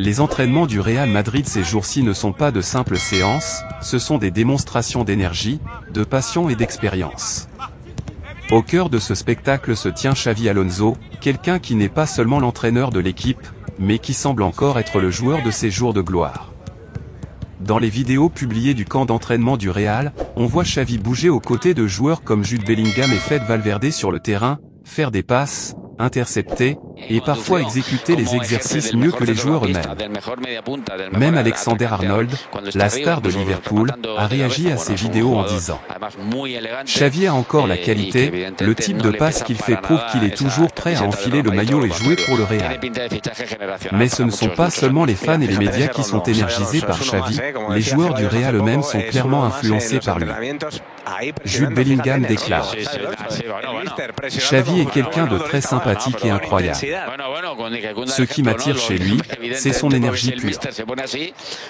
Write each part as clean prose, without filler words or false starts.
Les entraînements du Real Madrid ces jours-ci ne sont pas de simples séances, ce sont des démonstrations d'énergie, de passion et d'expérience. Au cœur de ce spectacle se tient Xavi Alonso, quelqu'un qui n'est pas seulement l'entraîneur de l'équipe, mais qui semble encore être le joueur de ses jours de gloire. Dans les vidéos publiées du camp d'entraînement du Real, on voit Xavi bouger aux côtés de joueurs comme Jude Bellingham et Fede Valverde sur le terrain, faire des passes, intercepter, et parfois exécuter les exercices mieux que les joueurs eux-mêmes. Même Alexander Arnold, la star de Liverpool, a réagi à ces vidéos en disant « Xavi a encore la qualité, le type de passe qu'il fait prouve qu'il est toujours prêt à enfiler le maillot et jouer pour le Real. » Mais ce ne sont pas seulement les fans et les médias qui sont énergisés par Xavi, les joueurs du Real eux-mêmes sont clairement influencés par lui. Jude Bellingham déclare « Xavi est quelqu'un de très sympathique et incroyable. Ce qui m'attire chez lui, c'est son énergie pure.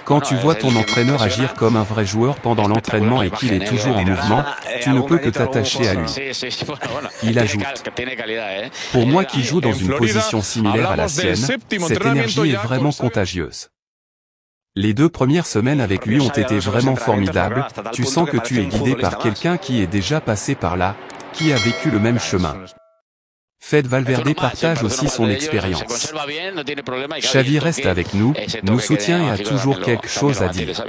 Quand tu vois ton entraîneur agir comme un vrai joueur pendant l'entraînement et qu'il est toujours en mouvement, tu ne peux que t'attacher à lui. » Il ajoute « Pour moi qui joue dans une position similaire à la sienne, cette énergie est vraiment contagieuse. » Les 2 premières semaines avec lui ont été vraiment formidables, tu sens que tu es guidé par quelqu'un qui est déjà passé par là, qui a vécu le même chemin. Fede Valverde partage aussi son expérience. Xavi reste avec nous, nous soutient et a toujours quelque chose à dire.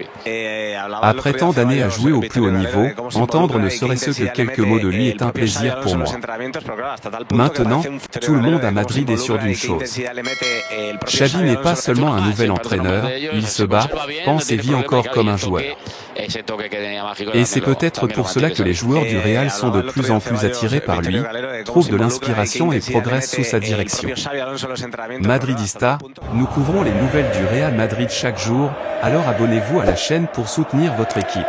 Après tant d'années à jouer au plus haut niveau, entendre ne serait-ce que quelques mots de lui est un plaisir pour moi. Maintenant, tout le monde à Madrid est sûr d'une chose. Xavi n'est pas seulement un nouvel entraîneur, il se bat, pense et vit encore comme un joueur. Et c'est peut-être pour cela que les joueurs du Real sont de plus en plus attirés par lui, trouvent de l'inspiration et progressent sous sa direction. Madridista, nous couvrons les nouvelles du Real Madrid chaque jour, alors abonnez-vous à la chaîne pour soutenir votre équipe.